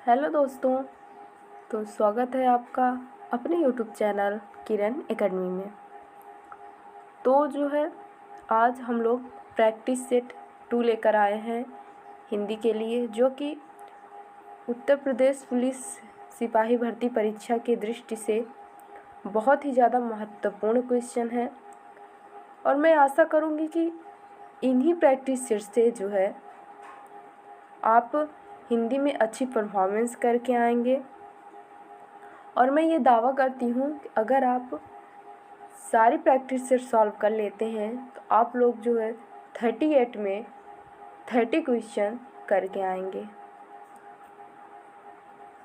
Hello दोस्तों। तो स्वागत है आपका अपने यूट्यूब चैनल किरण एकेडमी में। तो जो है आज हम लोग प्रैक्टिस सेट 2 लेकर आए हैं हिंदी के लिए, जो कि उत्तर प्रदेश पुलिस सिपाही भर्ती परीक्षा की दृष्टि से बहुत ही ज़्यादा महत्वपूर्ण क्वेश्चन है। और मैं आशा करूँगी कि इन्हीं प्रैक्टिस सेट से जो है आप हिंदी में अच्छी परफॉर्मेंस करके आएंगे। और मैं ये दावा करती हूँ कि अगर आप सारी प्रैक्टिस सेट सॉल्व कर लेते हैं तो आप लोग जो है 38 में 30 क्वेश्चन करके आएंगे।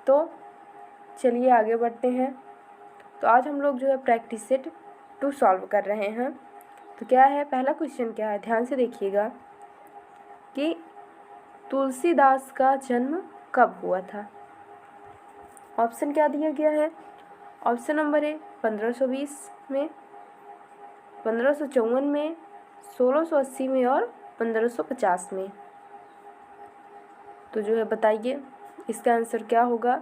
तो चलिए आगे बढ़ते हैं। तो आज हम लोग जो है प्रैक्टिस सेट 2 सॉल्व कर रहे हैं। तो क्या है, पहला क्वेश्चन क्या है, ध्यान से देखिएगा कि तुलसीदास का जन्म कब हुआ था। ऑप्शन क्या दिया गया है। ऑप्शन नंबर ए 1520 में, 1554 में, 1680 में और 1550 में। तो जो है बताइए इसका आंसर क्या होगा।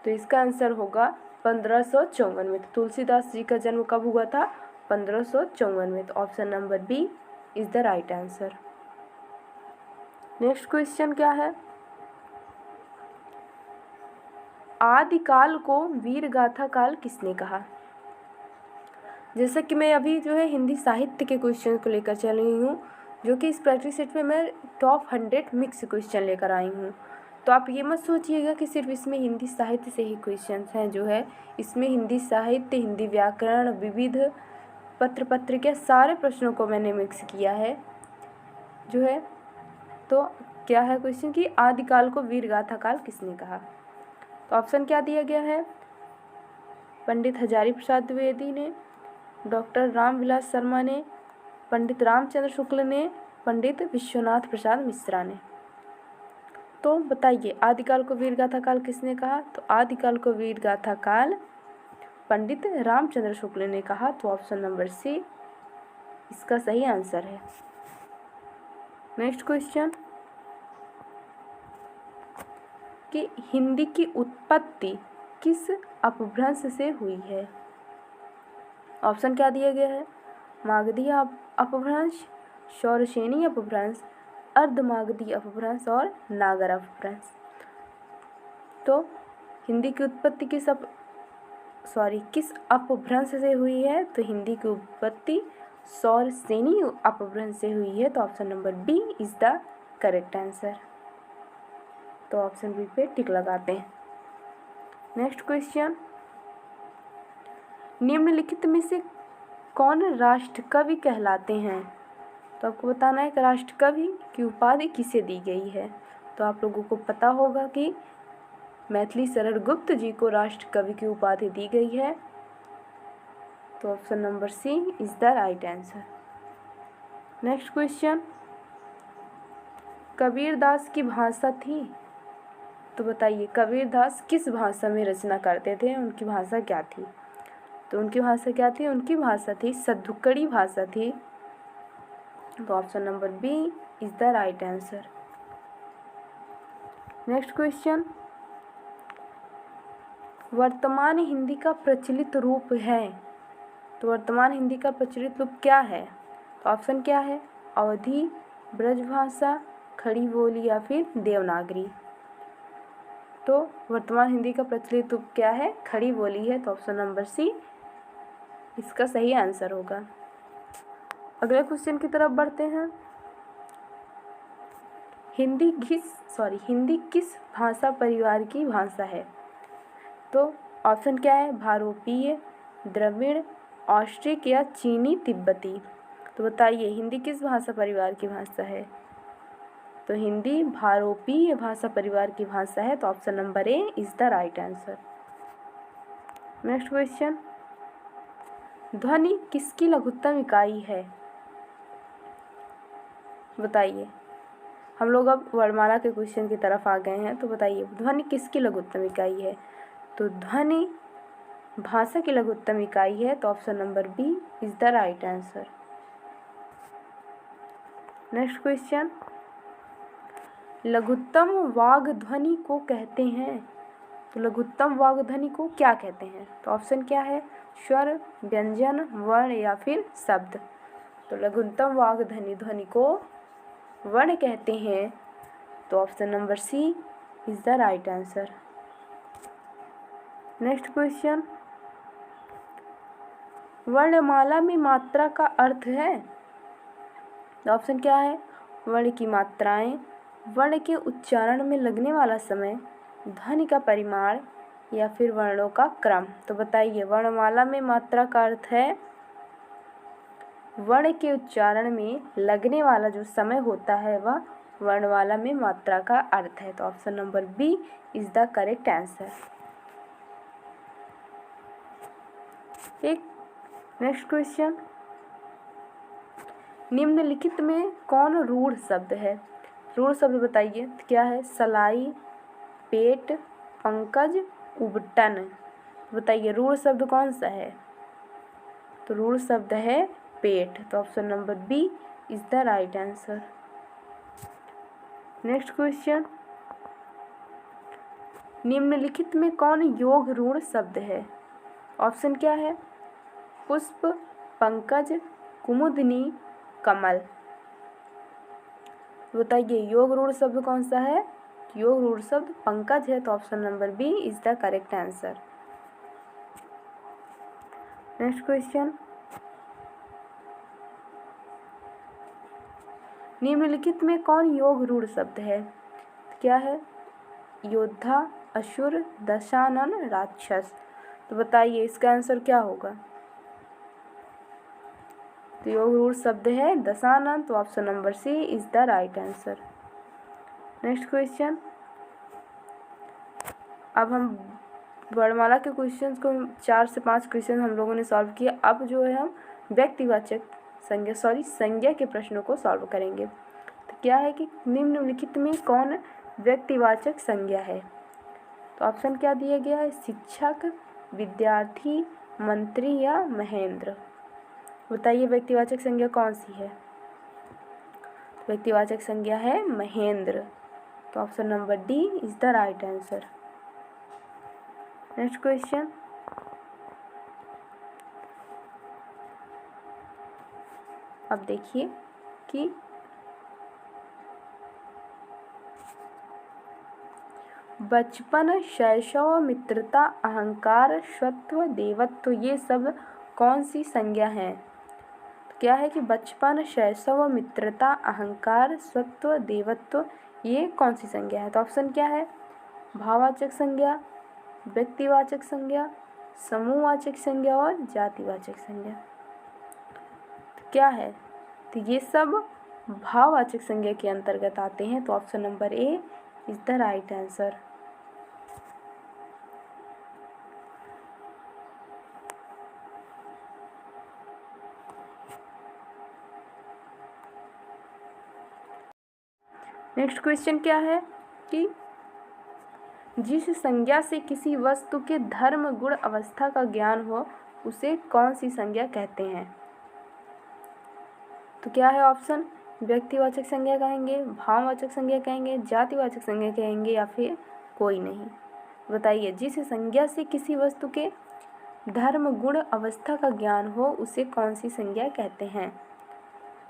तो इसका आंसर होगा 1554 में। तो तुलसीदास जी का जन्म कब हुआ था, 1554 में। तो option number B is the right answer. Next question क्या है, आदिकाल को वीर गाथा काल किसने कहा। जैसे कि मैं अभी जो है हिंदी साहित्य के क्वेश्चन को लेकर चल रही हूँ, जो कि इस प्रैक्टिस सेट में मैं टॉप 100 मिक्स क्वेश्चन लेकर आई हूँ। तो आप ये मत सोचिएगा कि सिर्फ इसमें हिंदी साहित्य से ही क्वेश्चन हैं। जो है इसमें हिंदी साहित्य, हिंदी व्याकरण, विविध पत्र पत्रिका सारे प्रश्नों को मैंने मिक्स किया है जो है। तो क्या है क्वेश्चन कि आदिकाल को वीर गाथा काल किसने कहा। तो ऑप्शन क्या दिया गया है, पंडित हजारी प्रसाद द्विवेदी ने, डॉक्टर रामविलास शर्मा ने, पंडित रामचंद्र शुक्ल ने, पंडित विश्वनाथ प्रसाद मिश्रा ने। तो बताइए आदिकाल को वीर गाथा काल किसने कहा। तो आदिकाल को वीर गाथा काल पंडित रामचंद्र शुक्ल ने कहा। तो ऑप्शन नंबर सी इसका सही आंसर है। नेक्स्ट क्वेश्चन कि हिंदी की उत्पत्ति किस अपभ्रंश से हुई है। ऑप्शन क्या दिया गया है, मागधी अपभ्रंश, शौरसेनी अपभ्रंश, अर्धमागधी अपभ्रंश और नागर अपभ्रंश। तो हिंदी की उत्पत्ति किस अपभ्रंश से हुई है। तो हिंदी की उत्पत्ति शौरसेनी अपभ्रंश से हुई है। तो option number B is the correct answer. तो ऑप्शन बी पे टिक लगाते हैं। नेक्स्ट क्वेश्चन, निम्नलिखित में से कौन राष्ट्र कवि कहलाते हैं। तो आपको बताना है कि राष्ट्र कवि की उपाधि किसे दी गई है। तो आप लोगों को पता होगा कि मैथिली शरण गुप्त जी को राष्ट्र कवि की उपाधि दी गई है। तो option number C is the right answer. Next question, Kabirdas की भाषा थी। तो बताइए कबीरदास किस भाषा में रचना करते थे, उनकी भाषा क्या थी। तो उनकी भाषा क्या थी, उनकी भाषा थी सद्धुकड़ी भाषा थी। तो option number B is the right answer. Next question, वर्तमान हिंदी का प्रचलित रूप है। तो वर्तमान हिंदी का प्रचलित रूप क्या है। तो ऑप्शन क्या है, अवधी, ब्रजभाषा, खड़ी बोली या फिर देवनागरी। तो वर्तमान हिंदी का प्रचलित रूप क्या है, खड़ी बोली है। तो ऑप्शन नंबर सी इसका सही आंसर होगा। अगले क्वेश्चन की तरफ बढ़ते हैं। हिंदी किस भाषा परिवार की भाषा है। तो ऑप्शन क्या है, भारोपीय, द्रविड़, ऑस्ट्रिक या चीनी तिब्बती। तो बताइए हिंदी किस भाषा परिवार की भाषा है। तो हिंदी भारोपीय भाषा परिवार की भाषा है। तो option number A is the right answer. Next question, ध्वनि किसकी लघुत्तम इकाई है। बताइए, हम लोग अब वर्णमाला के क्वेश्चन की तरफ आ गए हैं। तो बताइए ध्वनि किसकी लघुत्तम इकाई है। तो ध्वनि भाषा की लघुत्तम इकाई है। तो option number B is the right answer. Next question, लघुत्तम वाग ध्वनि को कहते हैं। तो लघुत्तम वाग ध्वनि को क्या कहते हैं? तो ऑप्शन क्या है? स्वर, व्यंजन, वर्ण या फिर शब्द। तो लघुत्तम वाग ध्वनि को वर्ण कहते हैं। तो option number C is the right answer. Next question, वर्णमाला में मात्रा का अर्थ है। तो ऑप्शन क्या है? वर्ण की मात्राएं, वर्ण के उच्चारण में लगने वाला समय, ध्वनि का परिमाण या फिर वर्णों का क्रम। तो बताइए, वर्णमाला में मात्रा का अर्थ है वर्ण के उच्चारण में लगने वाला जो समय होता है वह वर्णमाला में मात्रा का अर्थ है। तो option number B is the correct answer. एक नेक्स्ट क्वेश्चन, निम्नलिखित में कौन रूढ़ शब्द है? रूढ़ शब्द बताइए क्या है? सलाई, पेट, पंकज, उबटन। बताइए रूढ़ शब्द कौन सा है? तो रूढ़ शब्द है पेट। तो option number B is the right answer. Next question, निम्नलिखित में कौन योग रूढ़ शब्द है? ऑप्शन क्या है? पुष्प, पंकज, कुमुदनी, कमल। बताइए योग रूढ़ शब्द कौन सा है? योग रूढ़ शब्द पंकज है। तो option number B is the correct answer. Next question, निम्नलिखित में कौन योग रूढ़ शब्द है? क्या है? योद्धा, असुर, दशानन, राक्षस। तो बताइए इसका आंसर क्या होगा? तो योग रूढ़ शब्द है दशानन। तो option number C is the right answer. Next question, अब हम वर्णमाला के क्वेश्चंस को 4 से 5 क्वेश्चन हम लोगों ने सॉल्व किया। अब जो है हम व्यक्तिवाचक संज्ञा के प्रश्नों को सॉल्व करेंगे। तो क्या है कि निम्नलिखित में कौन व्यक्तिवाचक संज्ञा है? तो ऑप्शन क्या दिया गया है? शिक्षक, विद्यार्थी, मंत्री या महेंद्र। बताइए व्यक्तिवाचक संज्ञा कौन सी है? व्यक्तिवाचक संज्ञा है महेंद्र। तो option number D is the right answer. Next question, अब देखिए कि बचपन, शैशव, मित्रता, अहंकार, स्वत्व, देवत्व ये सब कौन सी संज्ञा है? तो क्या है कि बचपन, शैशव, मित्रता, अहंकार, स्वत्व, देवत्व ये कौन सी संज्ञा है? तो ऑप्शन क्या है? भाववाचक संज्ञा, व्यक्तिवाचक संज्ञा, समूहवाचक संज्ञा और जातिवाचक संज्ञा। तो क्या है? तो ये सब भाववाचक संज्ञा के अंतर्गत आते हैं। तो option number A is the right answer. Next question क्या है कि जिस संज्ञा से किसी वस्तु के धर्म, गुण, अवस्था का ज्ञान हो उसे कौन सी संज्ञा कहते हैं? तो क्या है ऑप्शन? व्यक्तिवाचक संज्ञा कहेंगे, भाववाचक संज्ञा कहेंगे, जातिवाचक संज्ञा कहेंगे या फिर कोई नहीं। बताइए जिस संज्ञा से किसी वस्तु के धर्म, गुण, अवस्था का ज्ञान हो उसे कौन सी संज्ञा कहते हैं?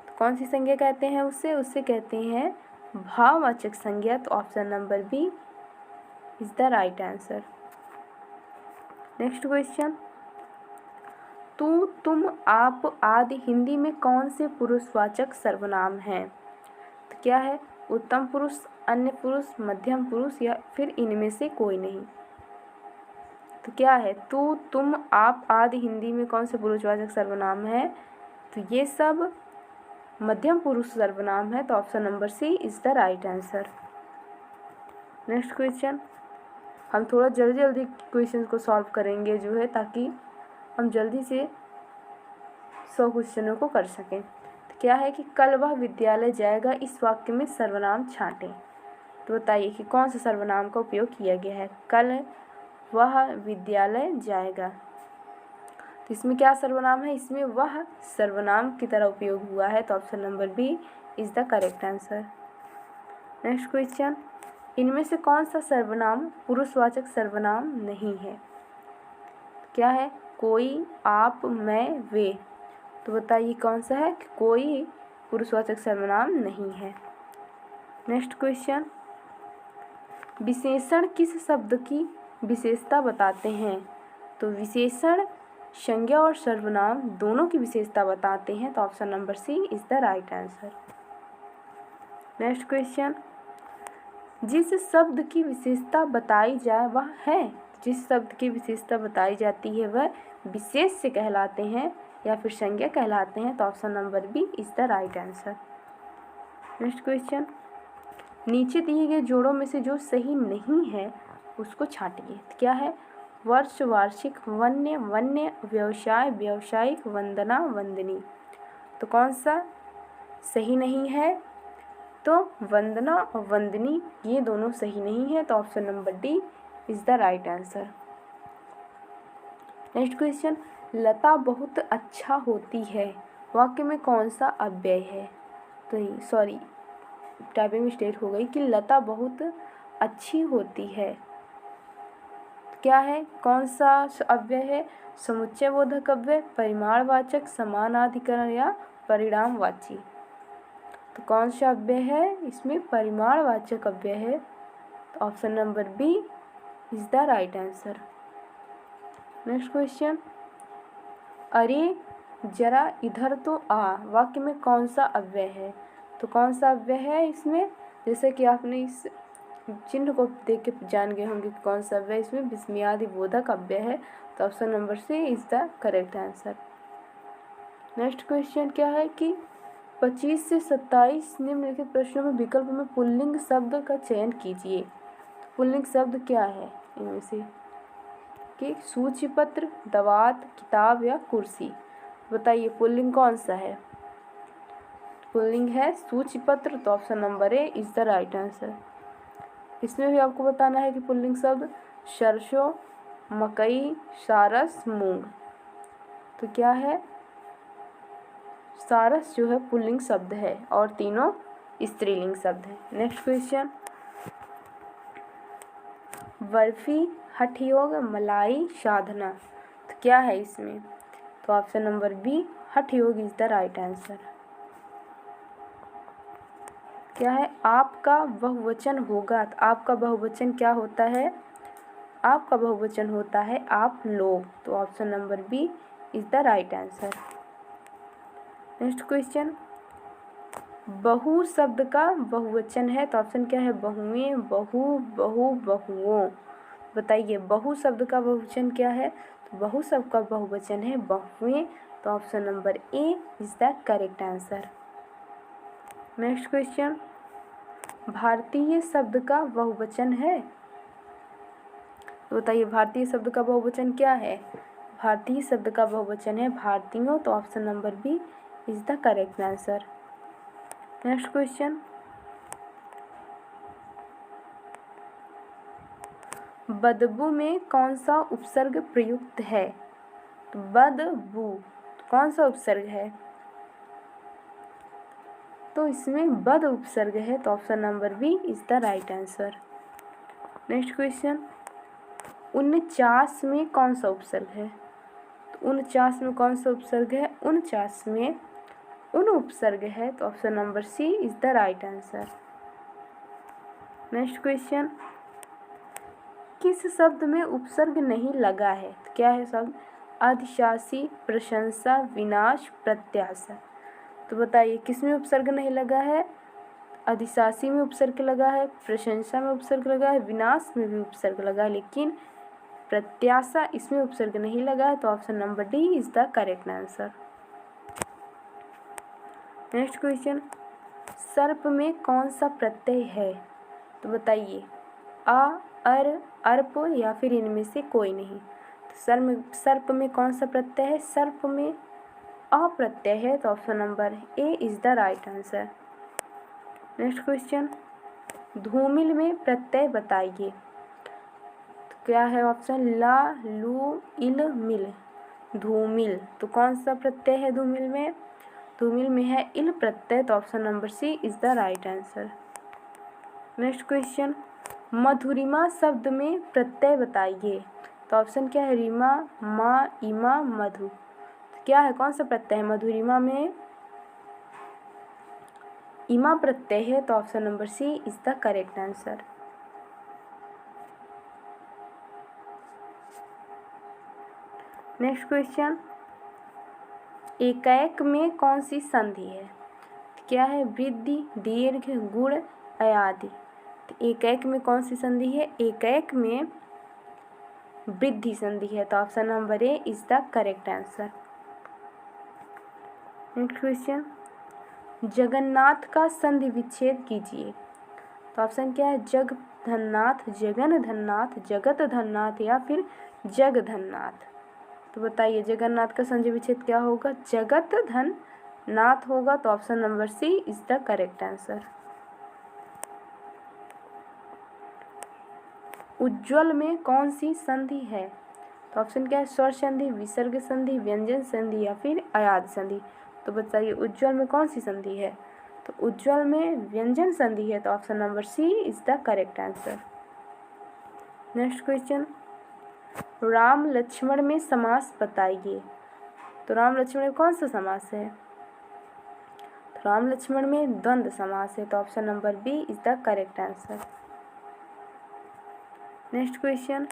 तो कौन सी संज्ञा कहते हैं उसे कहते हैं भाववाचक संज्ञा। तो option number B is the right answer. Next question, तू, तुम, आप आदि हिंदी में कौन से पुरुषवाचक सर्वनाम हैं? तो क्या है? उत्तम पुरुष, अन्य पुरुष, मध्यम पुरुष या फिर इनमें से कोई नहीं। तो क्या है? तू, तुम, आप आदि हिंदी में कौन से पुरुषवाचक सर्वनाम है? तो ये सब मध्यम पुरुष सर्वनाम है। तो option number C is the right answer. Next question, हम थोड़ा जल्दी क्वेश्चन को सॉल्व करेंगे जो है ताकि हम जल्दी से 100 क्वेश्चनों को कर सकें। तो क्या है कि कल वह विद्यालय जाएगा, इस वाक्य में सर्वनाम छांटें। तो बताइए कि कौन सा सर्वनाम का उपयोग किया गया है? कल वह विद्यालय जाएगा। तो इसमें क्या सर्वनाम है? इसमें वह सर्वनाम की तरह उपयोग हुआ है। तो option number B is the correct answer. Next question, इनमें से कौन सा सर्वनाम पुरुषवाचक सर्वनाम नहीं है? क्या है? कोई, आप, मैं, वे। तो बताइए कौन सा है? कोई पुरुषवाचक सर्वनाम नहीं है। नेक्स्ट क्वेश्चन, विशेषण किस शब्द की विशेषता बताते हैं? तो विशेषण संज्ञा और सर्वनाम दोनों की विशेषता बताते हैं। तो option number C is the right answer. Next question, जिस शब्द की विशेषता बताई जाए वह है, जिस शब्द की विशेषता बताई जाती है वह विशेष्य कहलाते हैं या फिर संज्ञा कहलाते हैं। तो option number B is the right answer. Next question, नीचे दिए गए जोड़ों में से जो सही नहीं है उसको छांटिए। क्या है? वर्ष, वार्षिक, वन्य, वन्य, व्यवसाय, व्यावसायिक, वंदना, वंदनी। तो कौन सा सही नहीं है? तो वंदना और वंदनी ये दोनों सही नहीं है। तो option number D is the right answer. Next question, लता बहुत अच्छा होती है वाक्य में कौन सा अव्यय है? तो सॉरी टाइपिंग मिस्टेक हो गई कि लता बहुत अच्छी होती है। क्या है? कौन सा अव्यय है? समुच्चय बोधक अव्यय, परिमाणवाचक, समानाधिकरण या परिणामवाची। तो कौन सा अव्यय है? इसमें परिमाणवाचक अव्यय है। तो option number B is the right answer. Next question, अरे जरा इधर तो आ वाक्य में कौन सा अव्यय है? तो कौन सा अव्यय है इसमें? जैसे कि आपने इस चिन्ह को देख के जान गए होंगे कि कौन सा अव्यय इसमें विस्मयादि बोधक अव्यय है। तो option number C is the correct answer. Next question क्या है कि 25 से 27 निम्नलिखित प्रश्नों में विकल्प में पुल्लिंग शब्द का चयन कीजिए। पुल्लिंग शब्द क्या है इनमें से? कि सूचीपत्र, दवात, किताब या कुर्सी। बताइए पुल्लिंग कौन सा है? पुल्लिंग है सूचीपत्र। तो option number A is the right answer. इसमें भी आपको बताना है कि पुल्लिंग शब्द सरसों, मकई, सारस, मूंग। तो क्या है? सारस जो है पुल्लिंग शब्द है और तीनों स्त्रीलिंग शब्द है। नेक्स्ट क्वेश्चन, बर्फी, हठयोग, मलाई, साधना। तो क्या है इसमें? तो ऑप्शन नंबर बी हठयोग इज द राइट आंसर। क्या है? आपका बहुवचन होगा। तो आपका बहुवचन क्या होता है? आपका बहुवचन होता है आप लोग। तो option number B is the right answer. Next question, बहु शब्द का बहुवचन है। तो ऑप्शन क्या है? बहुएं, बहु, बहु, बहुओं। बताइए बहु शब्द का बहुवचन क्या है? तो बहु शब्द का बहुवचन है बहुएं। तो option number A is the correct answer. Next question, भारतीय शब्द का बहुवचन है। तो बताइए भारतीय शब्द का बहुवचन क्या है? भारतीय शब्द का बहुवचन है भारतीयों। तो option number B is the correct answer. Next question, बदबू में कौन सा उपसर्ग प्रयुक्त है? तो बदबू कौन सा उपसर्ग है? तो इसमें बद उपसर्ग है। तो option number B is the right answer. Next question, 49 में कौन सा उपसर्ग है? तो 49 में कौन सा उपसर्ग है? 49 में उन उपसर्ग है। तो option number C is the right answer. Next question, किस शब्द में उपसर्ग नहीं लगा है? तो क्या है शब्द? अधिशासी, प्रशंसा, विनाश, प्रत्याशा। तो बताइए किस में उपसर्ग नहीं लगा है? अधिशासी में उपसर्ग लगा है, प्रशंसा में उपसर्ग लगा है, विनाश में भी उपसर्ग लगा है, लेकिन प्रत्याशा इसमें उपसर्ग नहीं लगा है। तो option number D is the correct answer. Next question, सर्प में कौन सा प्रत्यय है? तो बताइए आ, अर, अर्प या फिर इनमें से कोई नहीं। तो सर्प में कौन सा प्रत्यय है? सर्प में अ प्रत्यय है। तो option number A is the right answer. Next question, धूमिल में प्रत्यय बताइए। तो क्या है ऑप्शन? ला, लू, इल, मिल। धूमिल तो कौन सा प्रत्यय है धूमिल में? धूमिल में है इल प्रत्यय। तो option number C is the right answer. Next question, मधुरिमा शब्द में प्रत्यय बताइए। तो ऑप्शन क्या है, रीमा, माँ, इमा, मधु। क्या है, कौन सा प्रत्यय है? मधुरिमा में इमा प्रत्यय है, तो option number C is the correct answer. Next question, एकैक में कौन सी संधि है? क्या है, वृद्धि, दीर्घ, गुण, अयादि। तो एकैक में कौन सी संधि है? एकैक में वृद्धि संधि है, तो option number A is the correct answer. Next question, Jagannath का संधि विच्छेद कीजिए। तो ऑप्शन क्या है, जग धननाथ, जगन धननाथ, जगत धननाथ या फिर जग धननाथ। तो बताइए जगन्नाथ का संधि विच्छेद क्या होगा? जगत धन नाथ होगा, तो option number C is the correct answer. उज्ज्वल में कौन सी संधि है? तो ऑप्शन क्या है, स्वर संधि, विसर्ग संधि, व्यंजन संधि या फिर अयाद संधि। तो बताइए उज्ज्वल में कौन सी संधि है? तो उज्ज्वल में व्यंजन संधि है, तो option number C is the correct answer. Next question, Ram Lakshman में समास बताइए। तो राम लक्ष्मण में कौन सा समास है? तो राम लक्ष्मण में द्वंद्व समास है, तो option number B is the correct answer. Next question,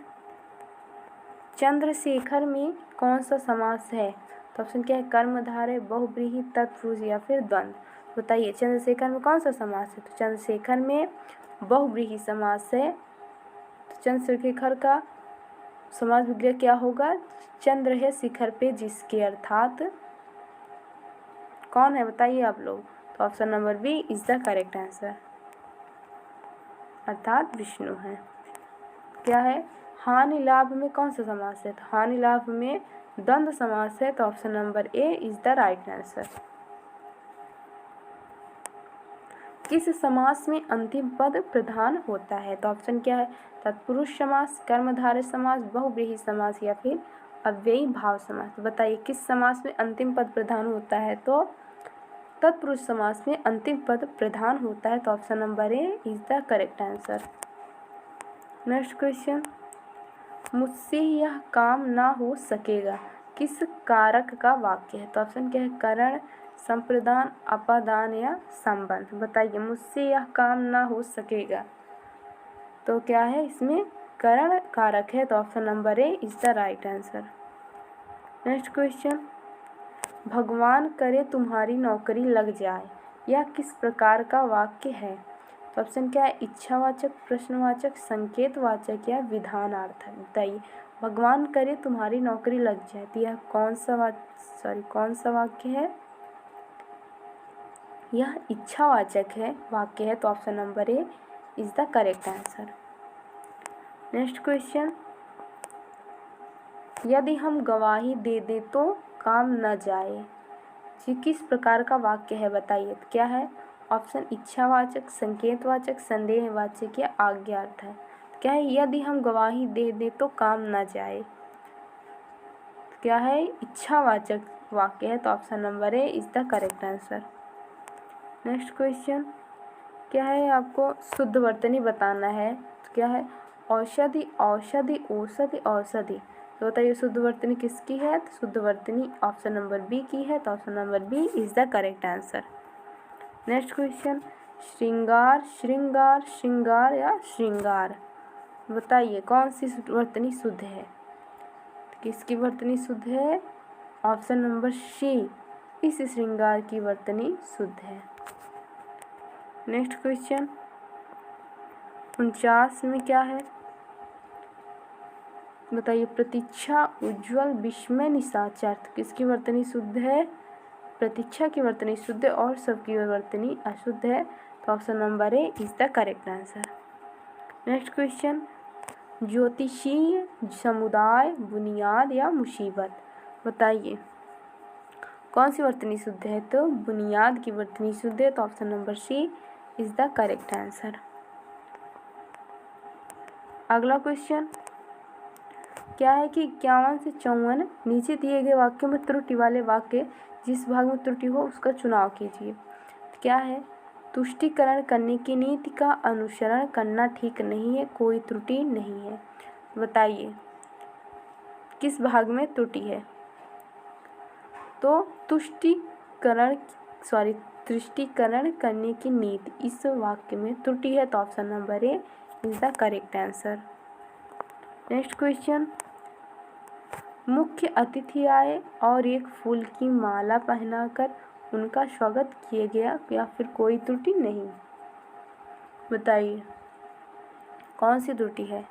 Chandrashekhar में कौन सा समास है? तो ऑप्शन क्या है, कर्मधारय, बहुव्रीहि, तत्पुरुष या फिर द्वंद्व। बताइए चंद्रशेखर में कौन सा समास है? तो चंद्रशेखर में बहुव्रीहि समास है। तो चंद्रशेखर का समास विग्रह क्या होगा? चंद्र है शिखर पे जिसके, अर्थात कौन है बताइए आप लोग? तो option number B is the correct answer, अर्थात विष्णु है। क्या है, हानि लाभ में कौन सा समास है? तो हानि लाभ में द्वंद्व समास है, तो option number A is the right answer. किस समास में अंतिम पद प्रधान होता है? तो ऑप्शन क्या है, तत्पुरुष समास, कर्मधारय समास, बहुव्रीहि समास या फिर अव्ययी भाव समास। तो बताइए किस समास में अंतिम पद प्रधान होता है? तो तत्पुरुष समास में अंतिम पद प्रधान होता है, तो option number A is the correct answer. Next question, मुझसे यह काम ना हो सकेगा किस कारक का वाक्य है? तो ऑप्शन क्या है, करण, संप्रदान, अपादान या संबंध। बताइए मुझसे यह काम ना हो सकेगा, तो क्या है इसमें करण कारक है, तो option number A is the right answer. Next question, भगवान करे तुम्हारी नौकरी लग जाए, यह किस प्रकार का वाक्य है? तो ऑप्शन क्या है, इच्छावाचक, प्रश्नवाचक, संकेतवाचक या विधानार्थक। बताइए भगवान करे तुम्हारी नौकरी लग जाए, तो यह कौन सा वाक्य है? यह इच्छावाचक है वाक्य है, तो option number A is the correct answer. Next question, यदि हम गवाही दे दें तो काम न जाए, ये किस प्रकार का वाक्य है बताइए? तो क्या है, ऑप्शन इच्छावाचक, संकेतवाचक, संदेहवाचक या आज्ञार्थ है। क्या है, यदि हम गवाही दे दें तो काम न जाए, क्या है इच्छावाचक वाक्य है, तो option number A is the correct answer. Next question, क्या है, आपको शुद्ध वर्तनी बताना है। तो क्या है, औषधि, औषधि, औषधि, औषधि। तो बताइए शुद्ध वर्तनी किसकी है? तो शुद्ध वर्तनी ऑप्शन नंबर बी की है, तो option number B is the correct answer. Next question, श्रृंगार, श्रृंगार, श्रृंगार या श्रृंगार। बताइए कौन सी वर्तनी शुद्ध है? किसकी वर्तनी शुद्ध है? ऑप्शन नंबर सी, इस श्रृंगार की वर्तनी शुद्ध है। नेक्स्ट क्वेश्चन 49 में क्या है बताइए, प्रतीक्षा, उज्ज्वल, विस्मय, निशाचर। किसकी वर्तनी शुद्ध है? प्रतीक्षा की वर्तनी शुद्ध है और सबकी वर्तनी अशुद्ध है, तो option number A is the correct answer. Next question, ज्योतिषीय, समुदाय, बुनियाद या मुसीबत। बताइए कौन सी वर्तनी शुद्ध है? तो बुनियाद की वर्तनी शुद्ध है, तो option number C is the correct answer. अगला क्वेश्चन क्या है कि 51 से 54 नीचे दिए गए वाक्यों में त्रुटि वाले वाक्य जिस भाग में त्रुटि हो उसका चुनाव कीजिए। क्या है, तुष्टीकरण करने की नीति का अनुसरण करना ठीक नहीं है, कोई त्रुटि नहीं है। बताइए किस भाग में त्रुटि है? तो तुष्टीकरण करने की नीति, इस वाक्य में त्रुटि है, तो option number A is the correct answer. Next question, मुख्य अतिथि आए और एक फूल की माला पहनाकर उनका स्वागत किया गया, या फिर कोई त्रुटि नहीं? बताइए कौन सी त्रुटि है?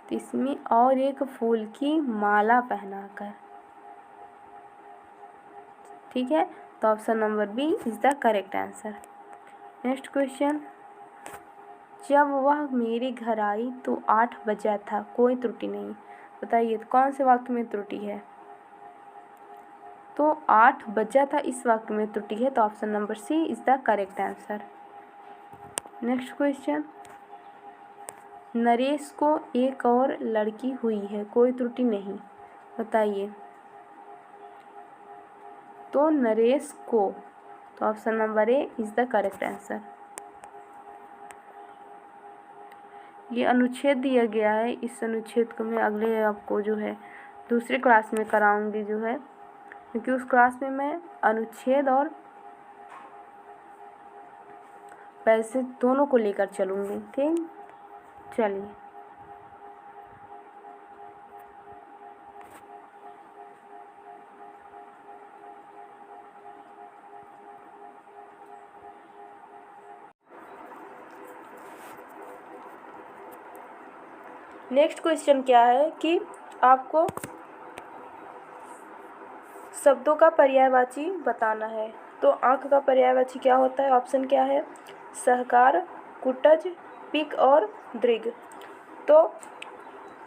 तो इसमें और एक फूल की माला पहनाकर, ठीक है, तो option number B is the correct answer. Next question, जब वह मेरे घर आई तो 8 बजा था, कोई त्रुटि नहीं। बताइए कौन से वाक्य में त्रुटि है? तो 8 बजा था, इस वाक्य में त्रुटि है, तो option number C is the correct answer. Next question, Naresh को एक और लड़की हुई है, कोई त्रुटि नहीं। बताइए तो नरेश को, तो option number A is the correct answer. ये अनुच्छेद दिया गया है, इस अनुच्छेद को मैं अगले आपको जो है दूसरे क्लास में कराऊंगी जो है, क्योंकि उस क्लास में मैं अनुच्छेद और पैसे दोनों को लेकर चलूँगी। ठीक, चलिए नेक्स्ट क्वेश्चन क्या है कि आपको शब्दों का पर्यायवाची बताना है। तो आंख का पर्यायवाची क्या होता है? ऑप्शन क्या है? सहकार, कुटज, पिक और दृग। तो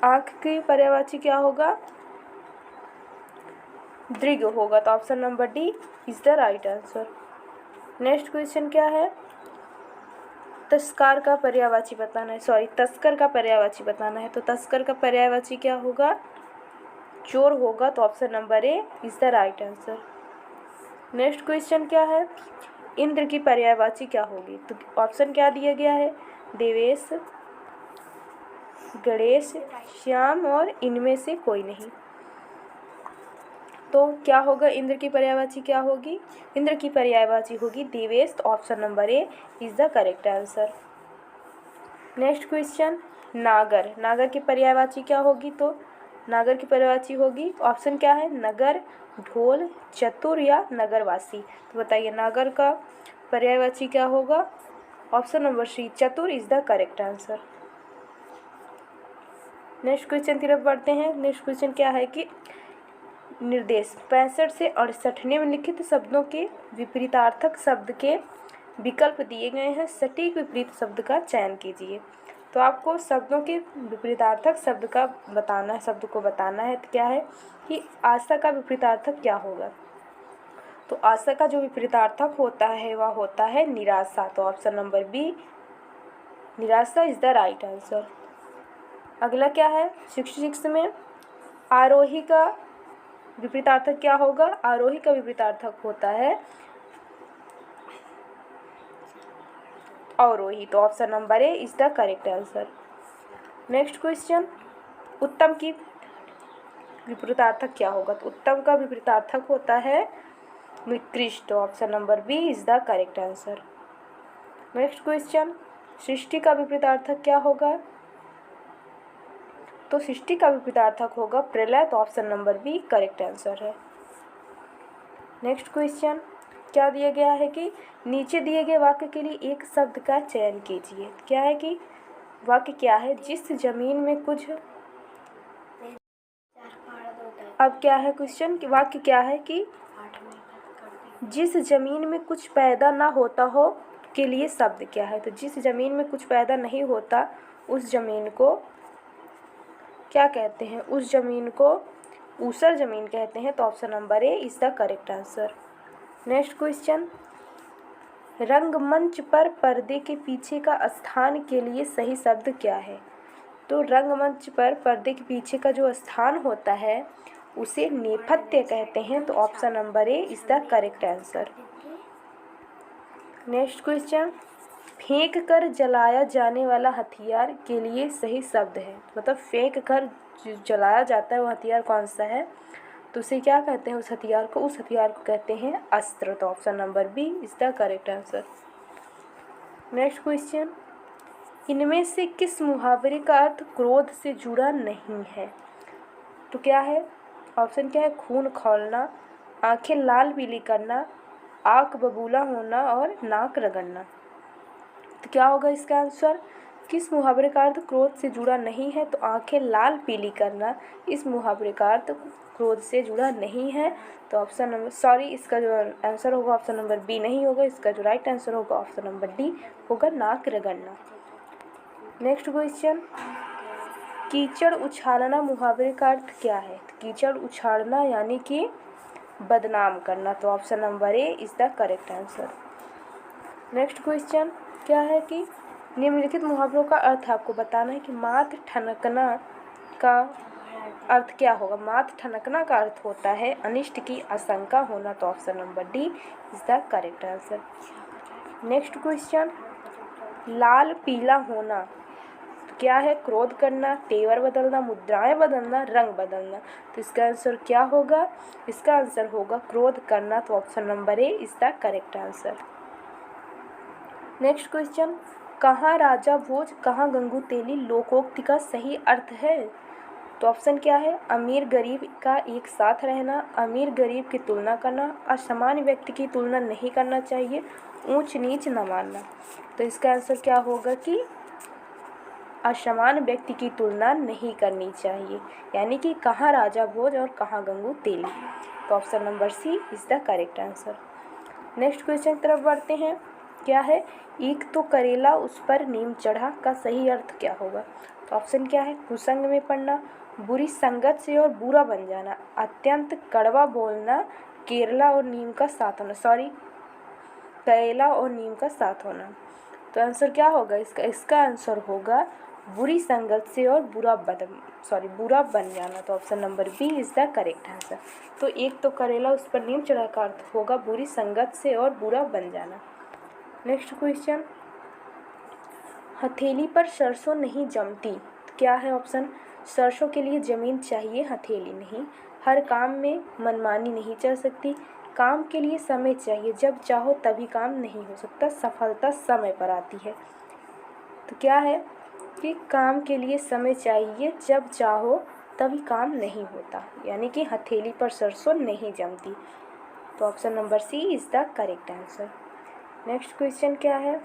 आंख की पर्यायवाची क्या होगा? दृग होगा, तो option number D is the right answer. Next question क्या है? तस्कार का पर्यायवाची बताना है, तस्कर का पर्यायवाची बताना है। तो तस्कर का पर्यायवाची क्या होगा? चोर होगा, तो option number A is the right answer. Next question क्या है? इंद्र की पर्यायवाची क्या होगी? तो ऑप्शन क्या दिया गया है? देवेश, गणेश, श्याम और इनमें से कोई नहीं। तो क्या होगा? इंद्र की पर्यायवाची क्या होगी? इंद्र की पर्यायवाची होगी देवेश, तो option number A is the correct answer. Next question, नागर, नागर की पर्यायवाची क्या होगी? तो नागर की पर्यायवाची होगी, ऑप्शन क्या है? नगर, ढोल, चतुर या नगरवासी। तो बताइए नागर का पर्यायवाची क्या होगा? ऑप्शन नंबर सी चतुर is the correct answer. Next question की तरफ बढ़ते हैं। नेक्स्ट क्वेश्चन क्या है कि निर्देश 65 से 68 निम्नलिखित शब्दों के विपरीतार्थक शब्द के विकल्प दिए गए हैं, सटीक विपरीत शब्द का चयन कीजिए। तो आपको शब्दों के विपरीतार्थक शब्द का बताना है, शब्द को बताना है। तो क्या है कि आशा का विपरीतार्थक क्या होगा? तो आशा का जो विपरीतार्थक होता है वह होता है निराशा, तो ऑप्शन नंबर बी निराशा इज द राइट आंसर। अगला क्या है? 66 में आरोही का विपरीतार्थक क्या होगा? आरोही का विपरीतार्थक होता है अवरोही, तो option number A is the correct answer. Next question, उत्तम की विपरीतार्थक क्या होगा? तो उत्तम का विपरीतार्थक होता है निकृष्ट, तो option number B is the correct answer. Next question, सृष्टि का विपरीतार्थक क्या होगा? तो सृष्टि का विपरीतार्थक होगा प्रलय, तो option number B correct answer है। नेक्स्ट क्वेश्चन क्या दिया गया है कि नीचे दिए गए वाक्य के लिए एक शब्द का चयन कीजिए। क्या है कि वाक्य क्या है? जिस जमीन में कुछ, अब क्या है क्वेश्चन कि वाक्य क्या है कि जिस जमीन में कुछ पैदा ना होता हो के लिए शब्द क्या है? तो जिस जमीन में कुछ पैदा नहीं होता उस जमीन को क्या कहते हैं? उस जमीन को ऊसर जमीन कहते हैं, तो option number A is the correct answer. Next question, रंगमंच पर पर्दे के पीछे का स्थान के लिए सही शब्द क्या है? तो रंगमंच पर पर्दे के पीछे का जो स्थान होता है उसे नेपथ्य कहते हैं, तो option number A is the correct answer. Next question, फेंक कर जलाया जाने वाला हथियार के लिए सही शब्द है, मतलब फेंक कर जलाया जाता है वो हथियार कौन सा है, तो उसे क्या कहते हैं, उस हथियार को कहते हैं अस्त्र। तो option number B is the correct answer. Next question, इनमें से किस मुहावरे का अर्थ क्रोध से जुड़ा नहीं है, तो क्या है, ऑप्शन क्या है, खून खौलना, आंखें लाल पीली करना, आँख बबूला होना और नाक रगड़ना। तो क्या होगा इसका आंसर, किस मुहावरे का अर्थ क्रोध से जुड़ा नहीं है, तो आंखें लाल पीली करना इस मुहावरे का अर्थ क्रोध से जुड़ा नहीं है। तो ऑप्शन नंबर इसका जो आंसर होगा ऑप्शन नंबर बी नहीं होगा, इसका जो राइट आंसर होगा ऑप्शन नंबर डी होगा, नाक रगड़ना। नेक्स्ट क्वेश्चन, कीचड़ उछालना मुहावरे का अर्थ क्या है, तो कीचड़ उछालना यानी कि बदनाम करना। तो option number A is the correct answer. Next question क्या है कि निम्नलिखित मुहावरों का अर्थ आपको बताना है कि माथ ठनकना का अर्थ क्या होगा। माथ ठनकना का अर्थ होता है अनिष्ट की आशंका होना। तो option number D is the correct answer. Next question, लाल पीला होना तो क्या है, क्रोध करना, तेवर बदलना, मुद्राएं बदलना, रंग बदलना। तो इसका आंसर क्या होगा, इसका आंसर होगा क्रोध करना। तो option number A is the correct answer. Next question, कहाँ राजा भोज कहाँ गंगू तेली लोकोक्ति का सही अर्थ है, तो ऑप्शन क्या है, अमीर गरीब का एक साथ रहना, अमीर गरीब की तुलना करना, असमान व्यक्ति की तुलना नहीं करना चाहिए, ऊंच नीच न मानना। तो इसका आंसर क्या होगा कि असमान व्यक्ति की तुलना नहीं करनी चाहिए, यानी कि कहाँ राजा भोज और कहाँ गंगू तेली। तो option number C is the correct answer. Next question की तरफ बढ़ते हैं, क्या है, एक तो करेला उस पर नीम चढ़ा का सही अर्थ क्या होगा। तो ऑप्शन क्या है, कुसंग में पड़ना, बुरी संगत से और बुरा बन जाना, अत्यंत कड़वा बोलना, केरला और नीम का साथ होना, करेला और नीम का साथ होना। तो आंसर क्या होगा इसका आंसर होगा बुरी संगत से और बुरा बन जाना। तो option number B is the correct answer. तो एक तो करेला उस पर नीम चढ़ा का अर्थ होगा बुरी संगत से और बुरा बन जाना। नेक्स्ट क्वेश्चन, हथेली पर सरसों नहीं जमती, तो क्या है ऑप्शन, सरसों के लिए ज़मीन चाहिए हथेली नहीं, हर काम में मनमानी नहीं चल सकती, काम के लिए समय चाहिए जब चाहो तभी काम नहीं हो सकता, सफलता समय पर आती है। तो क्या है कि काम के लिए समय चाहिए जब चाहो तभी काम नहीं होता, यानी कि हथेली पर सरसों नहीं जमती। तो option number C is the correct answer. Next question क्या है,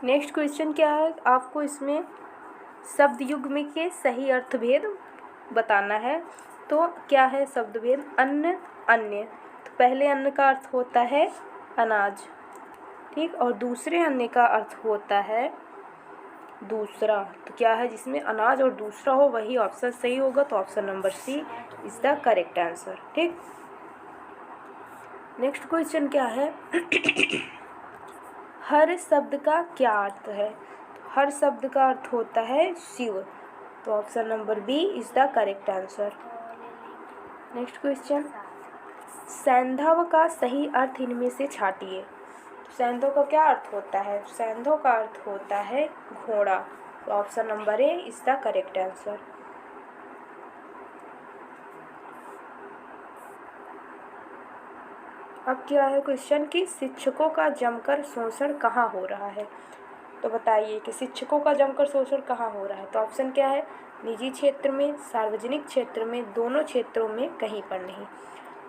नेक्स्ट क्वेश्चन क्या है, आपको इसमें शब्द युग्म के सही अर्थभेद बताना है। तो क्या है शब्द भेद, अन्न अन्य, तो पहले अन्न का अर्थ होता है अनाज, ठीक, और दूसरे अन्न का अर्थ होता है दूसरा। तो क्या है, जिसमें अनाज और दूसरा हो वही ऑप्शन सही होगा। तो option number C is the correct answer, ठीक। नेक्स्ट क्वेश्चन क्या है, हर शब्द का क्या अर्थ है, हर शब्द का अर्थ होता है शिव। तो option number B is the correct answer. Next question, सैंधव का सही अर्थ इनमें से छांटिए। सैंधव का क्या अर्थ होता है, सैंधव का अर्थ होता है घोड़ा। तो option number A is the correct answer. अब क्या है क्वेश्चन कि शिक्षकों का जमकर शोषण कहाँ हो रहा है, तो बताइए कि शिक्षकों का जमकर शोषण कहाँ हो रहा है। तो ऑप्शन क्या है, निजी क्षेत्र में, सार्वजनिक क्षेत्र में, दोनों क्षेत्रों में, कहीं पर नहीं।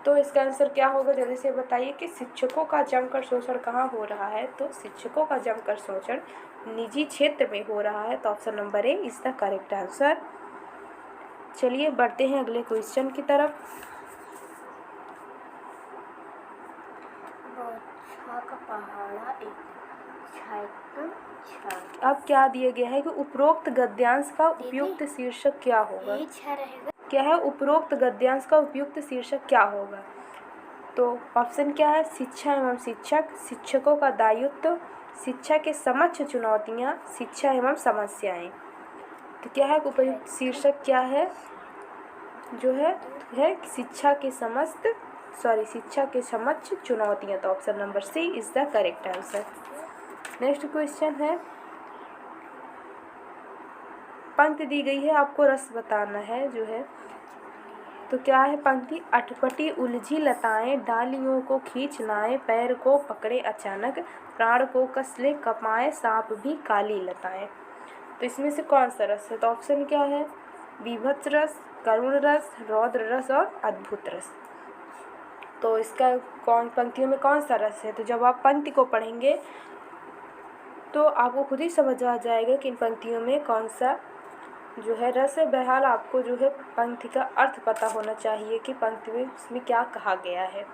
तो इसका आंसर क्या होगा, जल्दी से बताइए कि शिक्षकों का जमकर शोषण कहाँ हो रहा है। तो शिक्षकों का जमकर शोषण निजी क्षेत्र में हो रहा है। तो option number A is the correct answer. चलिए बढ़ते हैं अगले क्वेश्चन की तरफ। अब क्या दिया गया है कि उपरोक्त गद्यांश का उपयुक्त शीर्षक क्या होगा। क्या है, उपरोक्त गद्यांश का उपयुक्त शीर्षक क्या होगा। तो ऑप्शन क्या है, शिक्षा एवं शिक्षक, शिक्षकों का दायित्व, शिक्षा के समक्ष चुनौतियाँ, शिक्षा एवं समस्याएं। तो क्या है उपयुक्त शीर्षक क्या है, जो है शिक्षा के समक्ष चुनौतियाँ। तो option number C is the correct answer. Next question है, पंक्ति दी गई है, आपको रस बताना है जो है। तो क्या है पंक्ति? अटपटी उलझी लताएं डालियों को खींच लाएं, पैर को पकड़े अचानक, प्राण को कस ले कपाएं, सांप भी काली लताएं। तो इसमें से कौन सा रस है? तो ऑप्शन क्या है? बीभत्स रस, करुण रस, रौद्र रस और अद्भुत रस। तो इसका पंक्तियों में कौन सा रस है? तो जब आप पंक्ति को पढ़ेंगे तो आपको खुद ही समझ आ जाएगा कि इन पंक्तियों में कौन सा जो है रस है। बहरहाल आपको जो है पंक्ति का अर्थ पता होना चाहिए कि पंक्ति में इसमें क्या कहा गया है।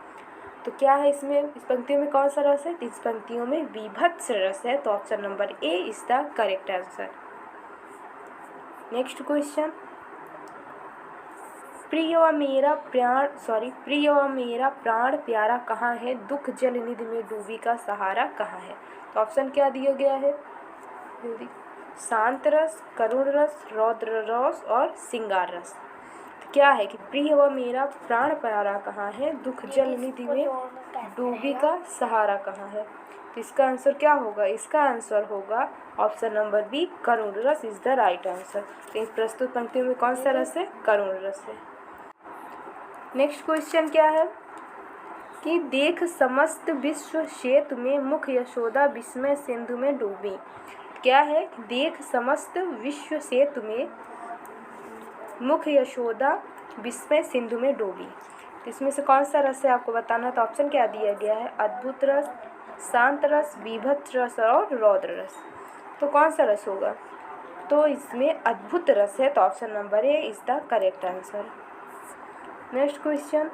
तो क्या है इसमें, इस पंक्तियों में कौन सा रस है? इस पंक्तियों में बीभत्स रस है। तो option number A is the correct answer. Next question, प्रिय व मेरा प्राण प्यारा कहाँ है, दुख जल निधि में डूबी का सहारा कहाँ है। तो ऑप्शन क्या दिया गया है? शांत रस, करुण रस, रौद्र रस और श्रृंगार रस। तो क्या है कि प्रिय व मेरा प्राण प्यारा कहाँ है, दुख जल निधि में डूबी का सहारा कहाँ है। तो इसका आंसर क्या होगा? इसका आंसर होगा ऑप्शन नंबर बी, करुण रस इज द राइट आंसर। तो इस प्रस्तुत पंक्तियों में कौन सा रस है? करुण रस है। नेक्स्ट क्वेश्चन क्या है कि देख समस्त विश्व श्वेत में, मुख यशोदा विस्मय सिंधु में डूबी। क्या है? देख समस्त विश्व सेतु में, मुख यशोदा विस्मय सिंधु में डूबी। तो इसमें से कौन सा रस है आपको बताना। तो ऑप्शन क्या दिया गया है? अद्भुत रस, शांत रस, बीभत्स रस और रौद्र रस। तो कौन सा रस होगा? तो इसमें अद्भुत रस है। तो option number A is the correct answer. Next question,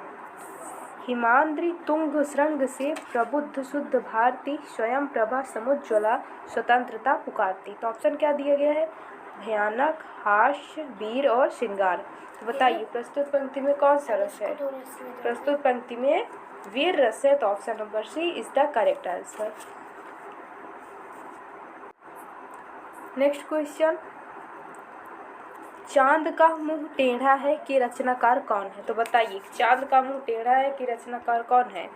हिमाद्रि तुंग श्रृंग से प्रबुद्ध शुद्ध भारती, स्वयं प्रभा समुज्ज्वला स्वतंत्रता पुकारती। तो ऑप्शन क्या दिया गया है? भयानक, हास्य, वीर और श्रृंगार। तो बताइए प्रस्तुत पंक्ति में कौन सा रस है? प्रस्तुत पंक्ति में वीर रस है। तो option number C is the correct answer. Next question, चांद का मुंह टेढ़ा है कि रचनाकार कौन है। तो बताइए चांद का मुंह टेढ़ा है कि रचनाकार कौन है।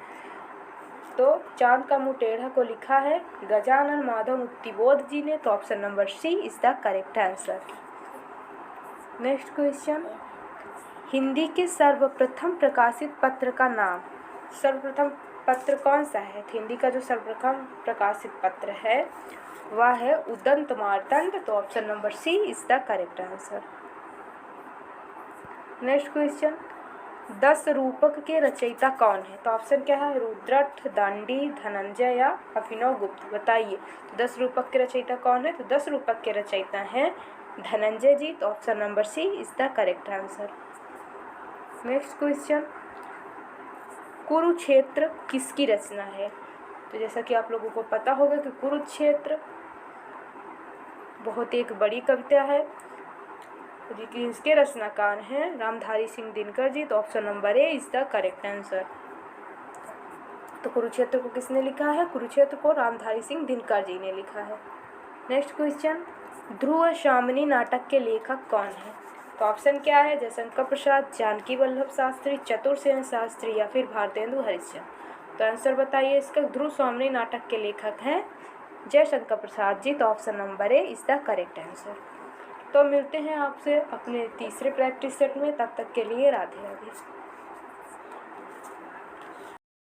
तो चांद का मुंह टेढ़ा को लिखा है गजानन माधव मुक्तिबोध जी ने। तो option number C is the correct answer. Next question, Hindi के सर्वप्रथम प्रकाशित पत्र का नाम। सर्वप्रथम पत्र कौन सा है? हिंदी का जो सर्वप्रथम प्रकाशित पत्र है वह है उदंत मार्तंड। तो option number C is the correct answer. Next question, 10 रूपक के रचयिता कौन है। तो ऑप्शन क्या है? रुद्रट, दांडी, धनंजय या अभिनव गुप्त। बताइए 10 रूपक के रचयिता कौन है। तो 10 रूपक के रचयिता हैं धनंजय जी। तो option number C is the correct answer. Next question, Kurukshetra किसकी रचना है। तो जैसा कि आप लोगों को पता होगा कि कुरुक्षेत्र बहुत एक बड़ी कविता है, इसके रचनाकार हैं रामधारी सिंह दिनकर जी। तो option number A is the correct answer. तो कुरुक्षेत्र को किसने लिखा है? कुरुक्षेत्र को रामधारी सिंह दिनकर जी ने लिखा है। नेक्स्ट क्वेश्चन, ध्रुव शामिनी नाटक के लेखक कौन है। तो ऑप्शन क्या है? जयशंकर प्रसाद, जानकी वल्लभ शास्त्री, चतुरसेन शास्त्री या फिर भारतेंदु हरिश्चंद्र। तो आंसर बताइए इसका। ध्रुव शामिनी नाटक के लेखक हैं जयशंकर प्रसाद जी। तो option number A is the correct answer. तो मिलते हैं आपसे अपने तीसरे प्रैक्टिस सेट में, तब तक के लिए राधे राधे।